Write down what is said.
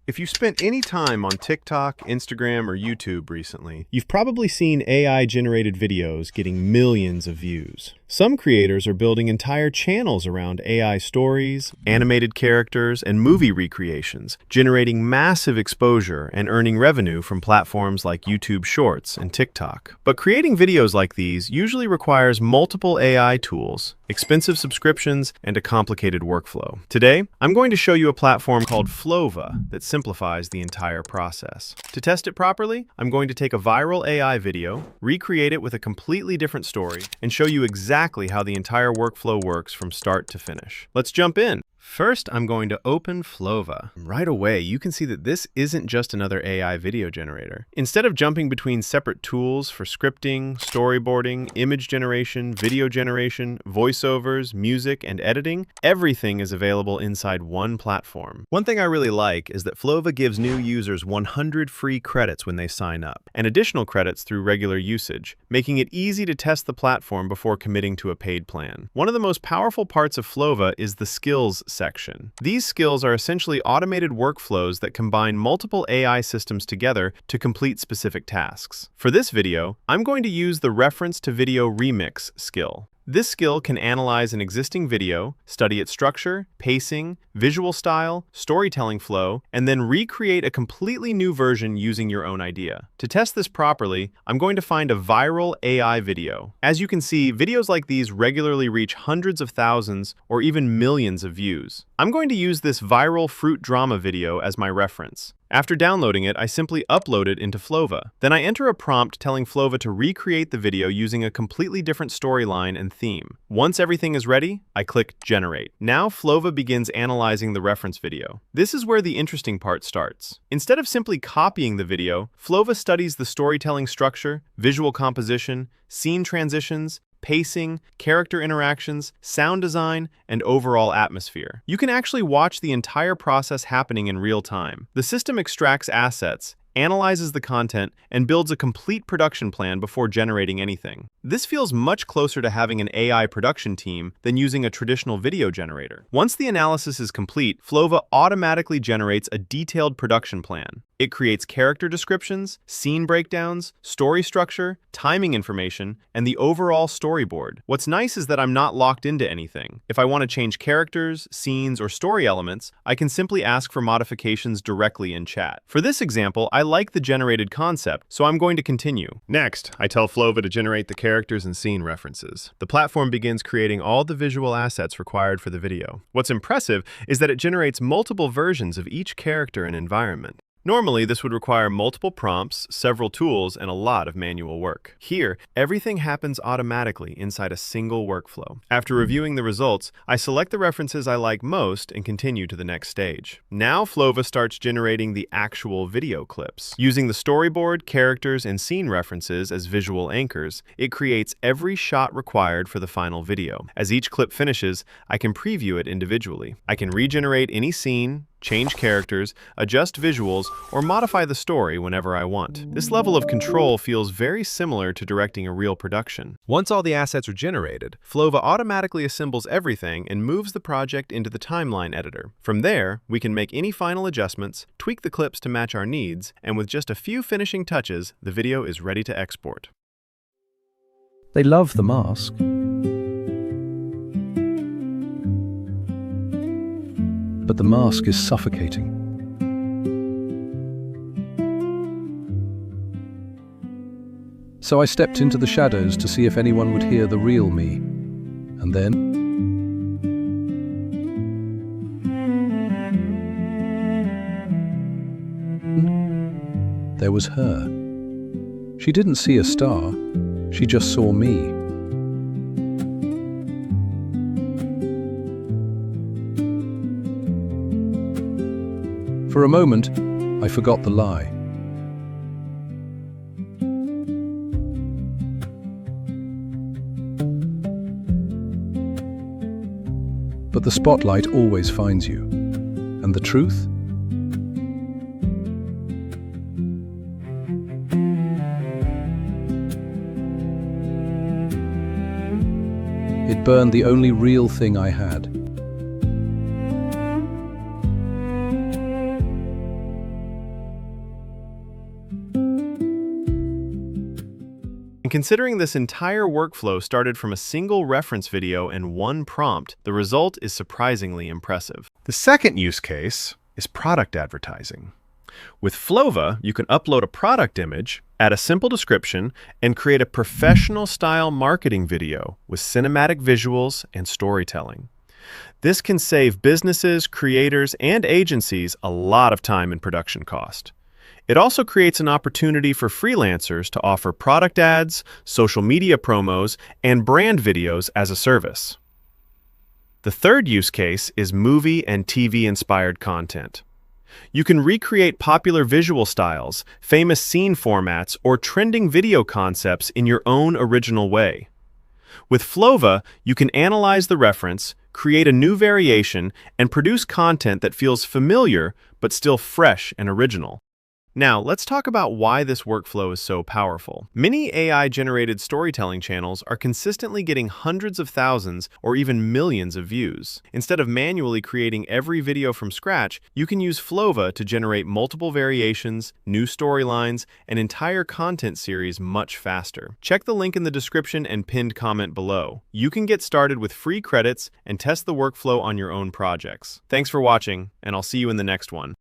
If you spent any time on TikTok, Instagram, or YouTube recently, you've probably seen AI-generated videos getting millions of views. Some creators are building entire channels around AI stories, animated characters, and movie recreations, generating massive exposure and earning revenue from platforms like YouTube Shorts and TikTok. But creating videos like these usually requires multiple AI tools, expensive subscriptions, and a complicated workflow. Today, I'm going to show you a platform called Flova that simplifies the entire process. To test it properly, I'm going to take a viral AI video, recreate it with a completely different story, and show you exactly how the entire workflow works from start to finish. Let's jump in. First, I'm going to open Flova. Right away, you can see that this isn't just another AI video generator. Instead of jumping between separate tools for scripting, storyboarding, image generation, video generation, voiceovers, music, and editing, everything is available inside one platform. One thing I really like is that Flova gives new users 100 free credits when they sign up, and additional credits through regular usage, making it easy to test the platform before committing to a paid plan. One of the most powerful parts of Flova is the skills section. These skills are essentially automated workflows that combine multiple AI systems together to complete specific tasks. For this video, I'm going to use the reference to video remix skill. This skill can analyze an existing video, study its structure, pacing, visual style, storytelling flow, and then recreate a completely new version using your own idea. To test this properly, I'm going to find a viral AI video. As you can see, videos like these regularly reach hundreds of thousands or even millions of views. I'm going to use this viral fruit drama video as my reference. After downloading it, I simply upload it into Flova. Then I enter a prompt telling Flova to recreate the video using a completely different storyline and theme. Once everything is ready, I click Generate. Now Flova begins analyzing the reference video. This is where the interesting part starts. Instead of simply copying the video, Flova studies the storytelling structure, visual composition, scene transitions, pacing, character interactions, sound design, and overall atmosphere. You can actually watch the entire process happening in real time. The system extracts assets, analyzes the content, and builds a complete production plan before generating anything. This feels much closer to having an AI production team than using a traditional video generator. Once the analysis is complete, Flova automatically generates a detailed production plan. It creates character descriptions, scene breakdowns, story structure, timing information, and the overall storyboard. What's nice is that I'm not locked into anything. If I want to change characters, scenes, or story elements, I can simply ask for modifications directly in chat. For this example, I like the generated concept, so I'm going to continue. Next, I tell Flova to generate the characters and scene references. The platform begins creating all the visual assets required for the video. What's impressive is that it generates multiple versions of each character and environment. Normally, this would require multiple prompts, several tools, and a lot of manual work. Here, everything happens automatically inside a single workflow. After reviewing the results, I select the references I like most and continue to the next stage. Now, Flova starts generating the actual video clips. Using the storyboard, characters, and scene references as visual anchors, it creates every shot required for the final video. As each clip finishes, I can preview it individually. I can regenerate any scene, change characters, adjust visuals, or modify the story whenever I want. This level of control feels very similar to directing a real production. Once all the assets are generated, Flova automatically assembles everything and moves the project into the timeline editor. From there, we can make any final adjustments, tweak the clips to match our needs, and with just a few finishing touches, the video is ready to export. They love the mask. But the mask is suffocating. So I stepped into the shadows to see if anyone would hear the real me. And then there was her. She didn't see a star, she just saw me. For a moment, I forgot the lie. But the spotlight always finds you. And the truth? It burned the only real thing I had. And considering this entire workflow started from a single reference video and one prompt, the result is surprisingly impressive. The second use case is product advertising. With Flova, you can upload a product image, add a simple description, and create a professional-style marketing video with cinematic visuals and storytelling. This can save businesses, creators, and agencies a lot of time and production cost. It also creates an opportunity for freelancers to offer product ads, social media promos, and brand videos as a service. The third use case is movie and TV-inspired content. You can recreate popular visual styles, famous scene formats, or trending video concepts in your own original way. With Flova, you can analyze the reference, create a new variation, and produce content that feels familiar but still fresh and original. Now, let's talk about why this workflow is so powerful. Many AI-generated storytelling channels are consistently getting hundreds of thousands or even millions of views. Instead of manually creating every video from scratch, you can use Flova to generate multiple variations, new storylines, and entire content series much faster. Check the link in the description and pinned comment below. You can get started with free credits and test the workflow on your own projects. Thanks for watching, and I'll see you in the next one.